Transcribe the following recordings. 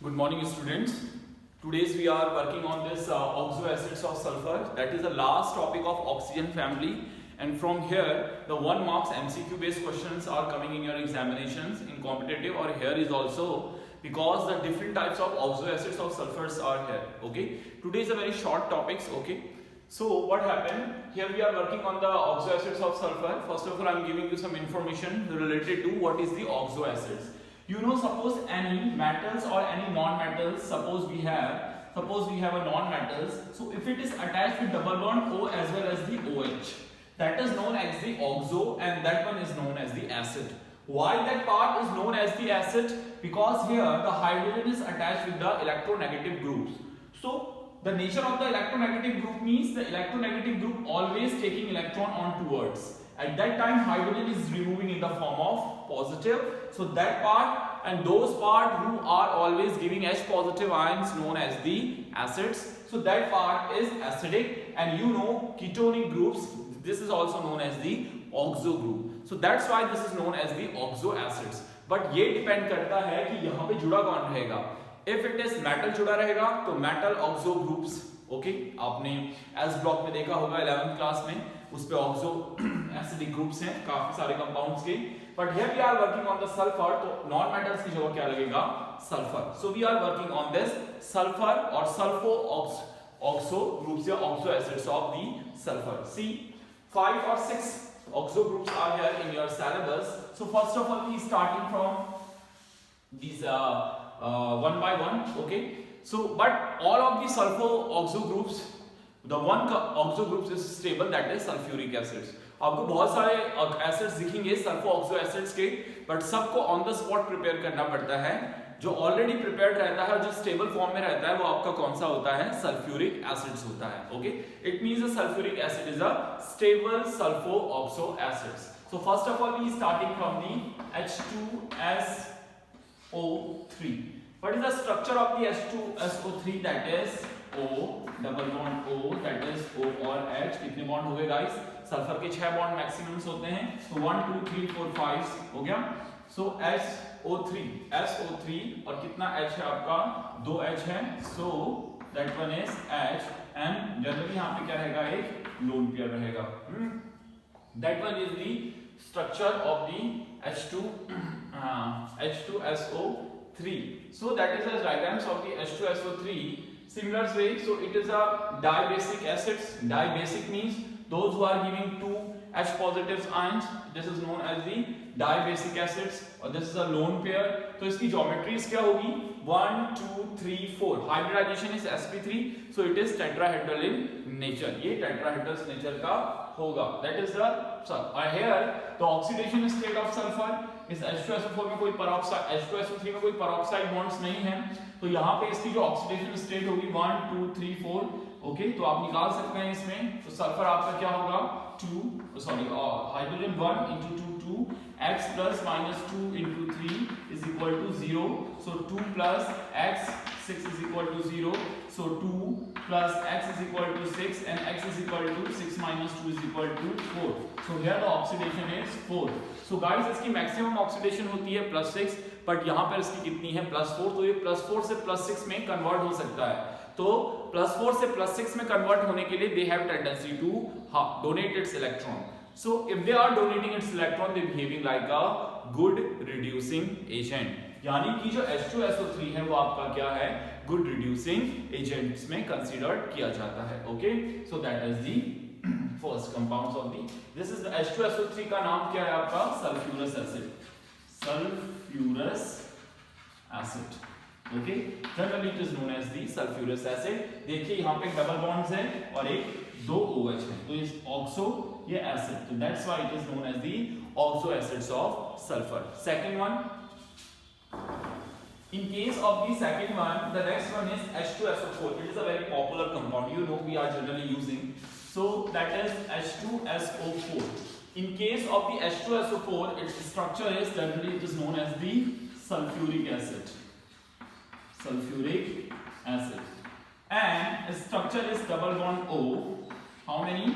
Good morning, students. Today's we are working on this oxo acids of sulfur. That is the last topic of oxygen family. And from here, the 1 marks MCQ based questions are coming in your examinations in competitive, or here is also because the different types of oxo acids of sulfurs are here. Okay. Today is a very short topics. Okay. So what happened? Here we are working on the oxo acids of sulfur. First of all, I am giving you some information related to what is the oxo acids. You know, suppose any metals or any non-metals, suppose we have a non-metals, so if it is attached with double bond O as well as the OH, that is known as the oxo and that one is known as the acid. Why that part is known as the acid? Because here the hydrogen is attached with the electronegative groups. So the nature of the electronegative group means the electronegative group always taking electron on towards. At that time hydrogen is removing in the form of positive. So that part and those part who are always giving H positive ions known as the acids. So that part is acidic, and you know ketonic groups, this is also known as the oxo group. So that's why this is known as the oxo acids. But ये depend करता है कि यहाँ पे जुड़ा कौन रहेगा. If it is metal जुड़ा रहेगा तो metal oxo groups. ओके आपने एस ब्लॉक में देखा होगा 11th क्लास में, उस पे ऑक्सो एसिडिक ग्रुप्स हैं काफी सारे कंपाउंड्स के. But here we are working on the sulphur, तो नॉन मेटल्स की जगह क्या लगेगा? Sulphur. So we are working on this sulphur और सल्फो ऑक्सो ग्रुप्स या oxo acids of the sulphur. See 5 or 6 oxo groups are here in your syllabus. So first of all we starting from this one by one. Okay. So, but all of the sulfo oxo groups, the one oxo groups is stable, that is sulfuric acids. आपको बहुत सारे acids दिखेंगे sulpho oxo acids के, but सबको on the spot prepare करना पड़ता है. जो ऑलरेडी प्रिपेयर्ड रहता है और जो स्टेबल फॉर्म में रहता है वो आपका कौन सा होता है? सल्फ्यूरिक एसिड्स होता है. Okay, it means a sulphuric acid is a stable sulpho oxo acids. So first of all we starting from the H2SO3. What is the structure of the H2SO3? That is O, double bond O, that is O और H. कितने bond हो गए guys? Sulphur के 6 bond maximums होते हैं. तो 1 2 3 4 5 हो गया. सो SO3 और कितना H है आपका? 2 H है. So that one is H, and generally यहाँ पे क्या रहेगा? एक लोन पेयर रहेगा. That one is the structure of the H2SO3. So that is the diagrams of the H2SO3. Similar way, so it is a dibasic acids. Dibasic means those who are giving 2 H positive ions. This is known as the dibasic acids. और this is a lone pair. तो इसकी geometries क्या होगी? 1 2 3 4. Hybridization is sp3. So it is tetrahedral in nature. ये tetrahedral nature का होगा. That is the here the oxidation state of sulfur. इस H2SO4 में कोई peroxide, H2SO3 में कोई peroxide bonds नहीं है, तो यहाँ पे इसकी जो ऑक्सीडेशन स्टेट होगी 1 2 3 4. ओके, तो आप निकाल सकते हैं इसमें. तो सल्फर आपका क्या होगा? 2 sorry hydrogen 1 into 2 2, x plus minus 2 into 3 is equal to 0. So 2 plus x 6 is equal to 0. So 2 plus x is equal to 6 and x is equal to 6 minus 2 is equal to 4. So here the oxidation is 4. So guys इसकी maximum oxidation होती है +6, but यहाँ पर इसकी कितनी है? +4. तो ये +4 से +6 में कन्वर्ट हो सकता है. तो +4 से +6 में कन्वर्ट होने के लिए they have tendency to donate its electron. So if they are donating its electron, they behaving like a good reducing agent. यानी कि जो H2SO3 है वो आपका क्या है? गुड रिड्यूसिंग एजेंट्स में कंसीडर्ड किया जाता है. Okay, so that is the first compounds of the. This is the H2SO3 का नाम क्या है आपका? Sulphurous acid. Sulphurous acid. Okay, generally it is known as the sulphurous acid. देखिए यहाँ पे डबल बॉन्ड्स है और एक 2 OH है, तो इस ऑक्सो ये एसिड, तो that's why it is known as the oxo acids of sulphur. Second one, in case of the second one, the next one is H2SO4. It is a very popular compound, you know, we are generally using. So that is H2SO4. In case of the H2SO4, its structure is generally it is known as the sulfuric acid. Sulfuric acid. And its structure is double bond O. How many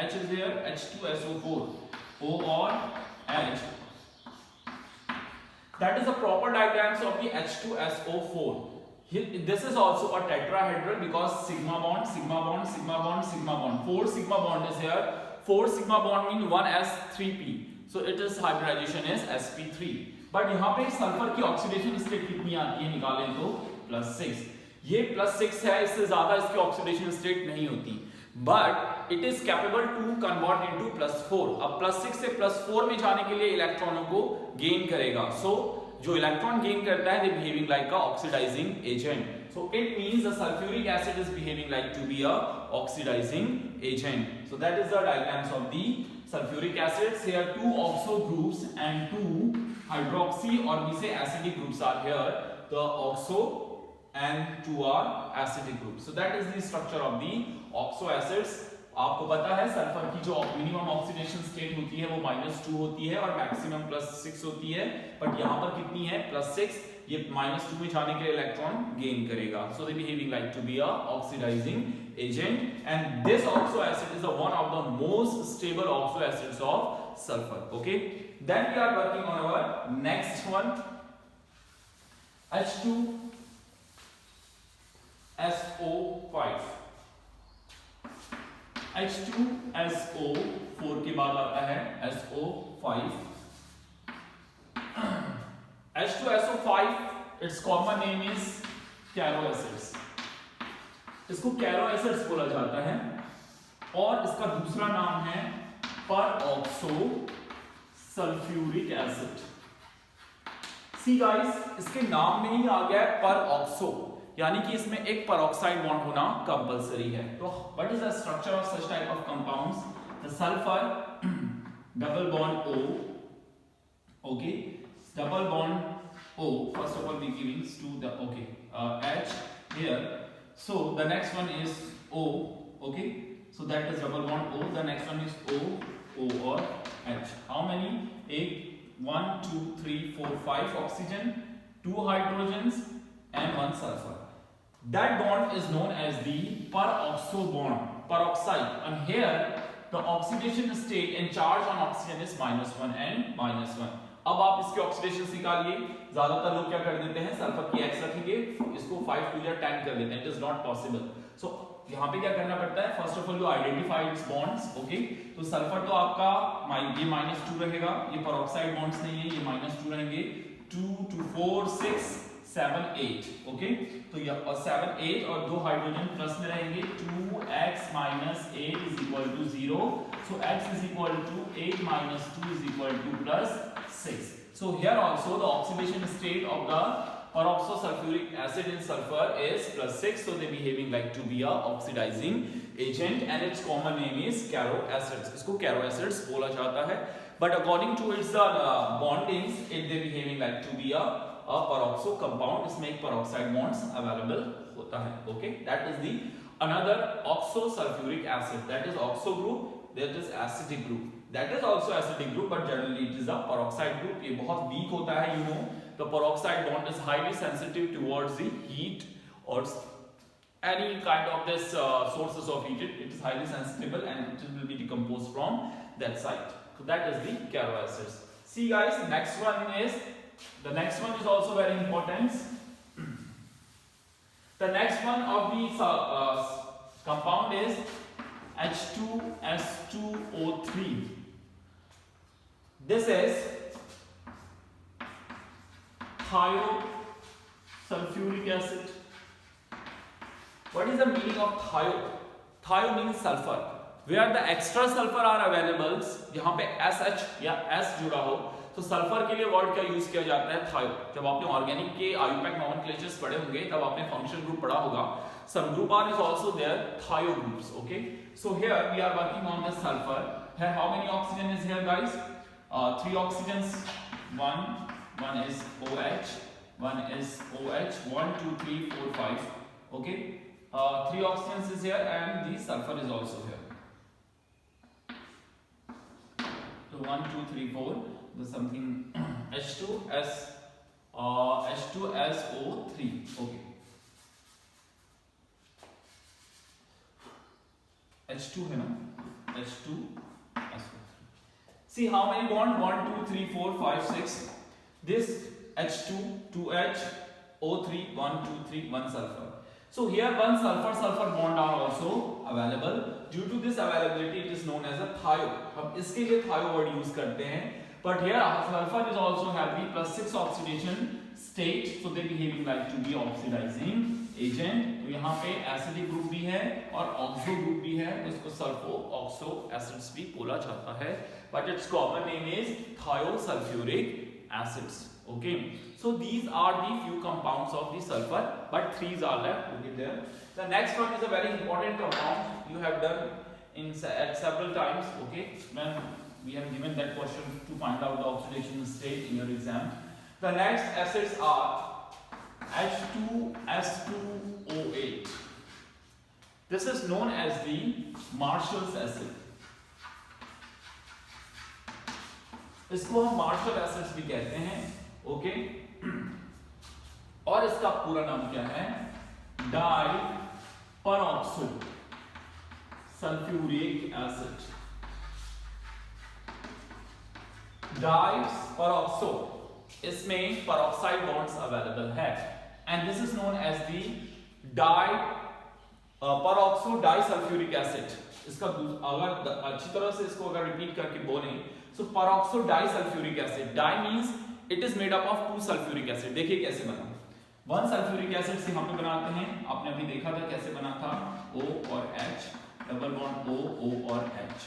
H is there? H2SO4. O or H. That is the proper diagrams of the H2SO4. This is also a tetrahedral because sigma bond, sigma bond, sigma bond, sigma bond. 4 sigma bond is here. 4 sigma bond mean 1s3p. So it is hybridization is sp3. But यहाँ पे sulphur की oxidation state कितनी आती है निकालें तो +6. ये +6 है, इससे ज्यादा इसकी ऑक्सीडेशन स्टेट नहीं होती. But it is capable to convert into +4. अब +6 से +4 में जाने के लिए इलेक्ट्रॉनों को गेन करेगा. So जो इलेक्ट्रॉन गेन करता है, they behaving like a oxidizing agent. So it means the sulfuric acid is behaving like to be a oxidizing agent. So that is the diagrams of the sulfuric acids. Here 2 oxo groups and 2 hydroxy or we say acidic groups are here. The oxo and 2 are acidic groups. So that is the structure of the oxo acids. आपको पता है sulphur की जो minimum oxidation state होती है वो -2 होती है और मैक्सिमम +6 होती है. बट यहाँ पर कितनी है? +6. ये -2 में जाने के लिए इलेक्ट्रॉन गेन करेगा. So they behaving like to be a oxidizing agent and this oxo acid is one of the most stable oxo acids of sulphur. Okay, then we are working on our next one H2SO5. H2SO4 के बाद आता है SO5. H2SO5 its common name is Caro acids. इसको Caro acids बोला जाता है और इसका दूसरा नाम है peroxo sulphuric acid. See guys, इसके नाम में ही आ गया है परऑक्सो, यानी कि इसमें एक परऑक्साइड बॉन्ड होना कंपलसरी है. तो what is the structure of such type of compounds? The sulphur double bond O. Okay, double bond O. First of all, we giving to the H here. So the next one is O. Okay, so that is double bond O. The next one is O or H. How many? 1, 2, 3, 4, 5 oxygen, 2 hydrogens, and 1 sulfur. That bond is known as the peroxo bond, peroxide. And here the oxidation state and charge on oxygen is -1 and -1. अब आप इसके oxidation निकालिए. ज्यादातर लोग क्या कर देते हैं, सल्फर की X रखेंगे, इसको 5 2 10 कर देते हैं. It is not possible. So यहाँ पे क्या करना पड़ता है? First of all you identify its bonds. Okay, तो सल्फर तो आपका ये -2 रहेगा, ये पेरोक्साइड बॉन्ड्स नहीं है, ये -2 रहेंगे. 2 2 4 6 7 8. ओके, तो ये 7 8 और 2 हाइड्रोजन प्लस में रहेंगे. 2x - 8 = 0. So x = 8 - 2 = +6. So here also the oxidation state of the peroxosulfuric acid in sulfur is +6. So they behaving like to be a oxidizing agent and its common name is caro acids. इसको caro acids बोला जाता है. But according to its bondings, it they behaving like to be a peroxo compound. इसमें एक peroxide bonds available होता है. Okay, that is the another oxosulfuric acid. That is oxo group. That is acidic group. That is also acidic group, but generally it is a peroxide group. ये बहुत weak होता है. You know, the peroxide bond is highly sensitive towards the heat or any kind of this sources of heat. It is highly sensitive and it will be decomposed from that side. So that is the caro acids. See guys, the next one is also very important. The next one of the compound is H2S2O3. This is thiosulfuric acid. What is the meaning of thio? Thio means sulfur. Where the extra sulfur are available, यहाँ पे SH या S जुड़ा हो, तो sulphur के लिए word क्या use किया जाता है? थायो. जब आपने ऑर्गेनिक के आयुपैक नोमेनक्लेचर्स पढ़े होंगे तब आपने फंक्शन ग्रुप पढ़ा होगा. Some group R is also there, thio groups. Okay, so here we are working on the sulfur. Here how many oxygen is here guys? 3 oxygens. One is OH, one is OH. 1 2 3 4 5. Okay, 3 oxygens is here and the sulfur is also here. So 1 2 3 4. There's something H2SO3. Okay, H2 है ना, H2SO3. See how many bond? 1 2 3 4 5 6. This H2 2H O3 1 2 3 1 sulfur. So here one sulfur bond are also available. Due to this availability it is known as a thio. हम इसके लिए thio word use करते हैं. But here sulfur is also having +6 oxidation state, so they behaving like to be oxidizing agent. तो यहाँ पे acidic group भी है और oxo group भी है, तो इसको सल्फो ऑक्सो एसिड्स भी बोला जाता है. But its common name is thiosulfuric acids. Okay, so these are the few compounds of the sulfur, but threes are left. Okay, there. The next one is a very important compound you have done at several times. Okay, when we have given that question to find out the oxidation state in your exam. The next acids are H2S2O8. This is known as the Marshall's acid. इसको हम martial acids भी कहते हैं. Okay, और इसका पूरा नाम क्या है? Di peroxo sulphuric acid. Di peroxo, इसमें परऑक्साइड बॉन्ड्स अवेलेबल है and this is known as the di peroxo di sulphuric acid. इसका अगर अच्छी तरह से इसको अगर रिपीट करके बोलें, so peroxo disulfuric acid. Di means it is made up of two sulfuric acid. देखिए कैसे बना. वन सल्फ्यूरिक एसिड से हम लोग बनाते हैं, आपने अभी देखा था कैसे बना था, O और H, double bond O, O और H.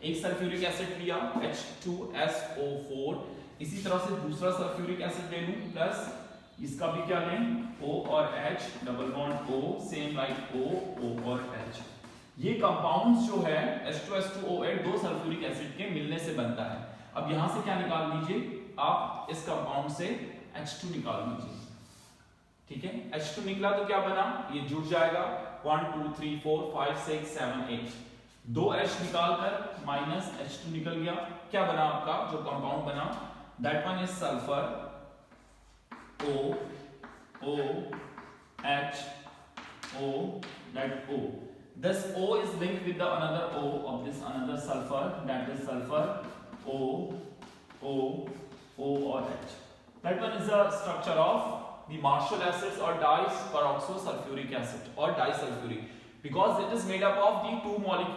एक सल्फ्यूरिक एसिड लिया H2SO4, इसी तरह से दूसरा सल्फ्यूरिक एसिड ले लूं प्लस इसका भी क्या लें, O और H, double bond O, same like O, O और H. ये कंपाउंड्स जो है H2S2O8 दो सल्फ्यूरिक एसिड के मिलने से बनता है. अब यहां से क्या निकाल लीजिए आप, इस कंपाउंड से H2 निकाल लीजिए. ठीक है, H2 निकला तो क्या बना, ये जुड़ जाएगा 1 2 3 4 5 6 7 8. दो H निकालकर माइनस H2 निकल गया. क्या बना आपका जो कंपाउंड बना, that one is sulphur O O H O, that O. This O is linked with the another O of this another sulfur, that is sulfur O O O or H. That one is the structure of the Marshall acids or diperoxosulfuric acid or disulfuric, because it is made up of the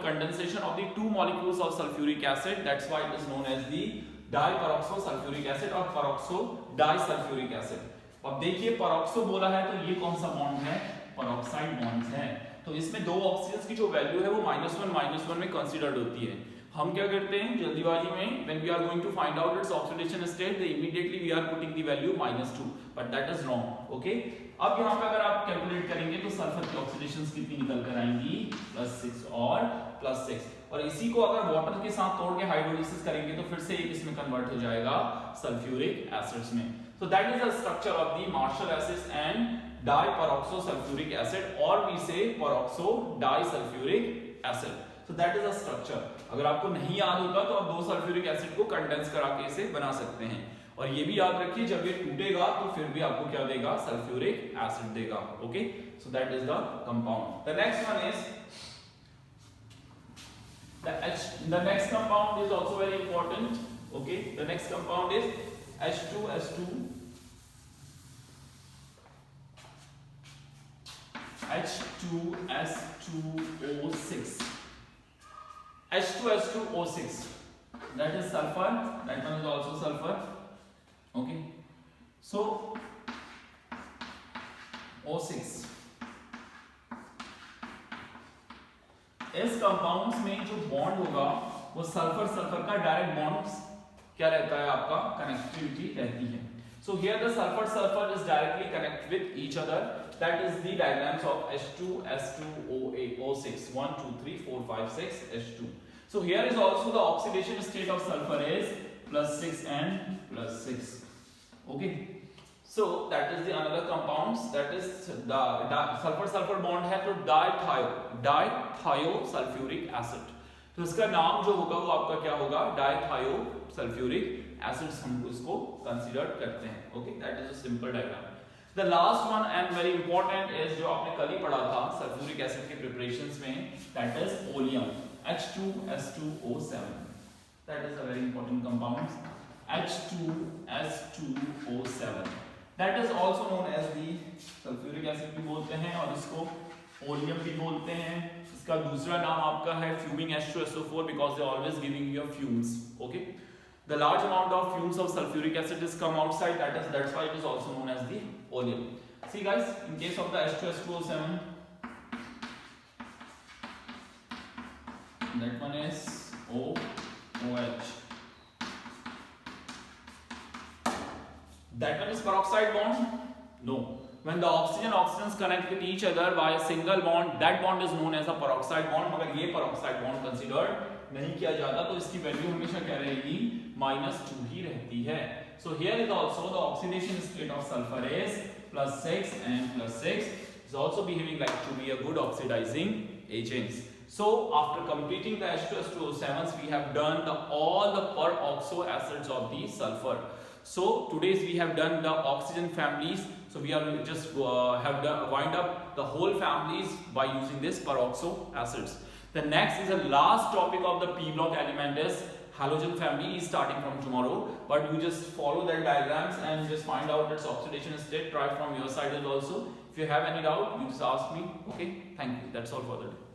condensation of the two molecules of sulfuric acid. That's why it is known as the diperoxosulfuric acid or peroxodisulfuric acid. अब देखिए peroxo बोला है तो ये कौन सा bond है, peroxide bonds है. तो इसमें दो ऑक्सीजन की जो वैल्यू है वो -1 में कंसीडर्ड होती है. हम क्या करते हैं जल्दीबाजी में, when we are going to find out its oxidation state, then immediately we are putting the value -2, but that is wrong. Okay, अब यहाँ पे अगर आप कैलकुलेट करेंगे तो सल्फर की ऑक्सीडेशंस कितनी निकल कर आएंगी, +6 और +6. और इसी को अगर वाटर के साथ तोड़ के हाइड्रोलिसिस करेंगे तो फिर से इसमें कन्वर्ट हो जाएगा सल्फ्यूरिक एसिड्स में. So that is the structure of the Marshall acids and diperoxosulfuric acid, or we say peroxodisulfuric acid. So that is the structure. अगर आपको नहीं याद होगा तो आप दो सल्फ्यूरिक एसिड को कंडेंस करा के इसे बना सकते हैं. और ये भी याद रखिए जब ये टूटेगा तो फिर भी आपको क्या देगा, सल्फ्यूरिक एसिड देगा. Okay, so that is the compound. The next one is the next compound is also very important. Okay, the next compound is H2S2 H2S2O6. H2S2O6, that is sulfur, that one is also sulfur. Okay, so O6, इस compounds में जो bond होगा वो sulphur sulphur का direct bonds क्या रहता है, आपका कनेक्टिविटी रहती है. So here the sulfur sulfur is directly connect with each other. That is the diagrams of H2S2O8 O6 1 2 3 4 5 6 H2. So here is also the oxidation state of sulfur is +6 and +6. Okay, so that is the another compounds, that is the sulfur sulfur bond है तो dithiousulfuric acid. तो इसका नाम जो होगा वो आपका क्या होगा, dithiousulfuric acids हम इसको कंसीडर करते हैं. Okay, that is a simple diagram. The last one and very important is जो आपने कल ही पढ़ा था सल्फ्यूरिक एसिड के प्रिपरेशंस में, that is oleum H2S2O7. That is a very important compound H2S2O7. That is also known as the sulphuric acid भी बोलते हैं और इसको ओलियम भी बोलते हैं. इसका दूसरा नाम आपका है fuming H2SO4 because they are always giving you fumes. Okay. The large amount of fumes of sulfuric acid is come outside. That's why it is also known as the oleum. See guys, in case of the H2S2O7, that one is OH. That one is peroxide bond? No. When the oxygens connect with each other by a single bond, that bond is known as a peroxide bond. मगर ये peroxide bond considered नहीं किया जाता, तो इसकी value हमेशा क्या रहेगी, -2 ही रहती है. So here is also the oxidation state of sulfur is +6 and +6 is also behaving like to be a good oxidizing agents. So after completing the H2S2O7s, we have done all the peroxo acids of the sulfur. So today's we have done the oxygen families. So we are just wind up the whole families by using this peroxo acids. The next is the last topic of the P block element is halogen family is starting from tomorrow. But you just follow their diagrams and just find out its oxidation state. Try from your side as also. If you have any doubt, you just ask me. Okay, thank you. That's all for the day.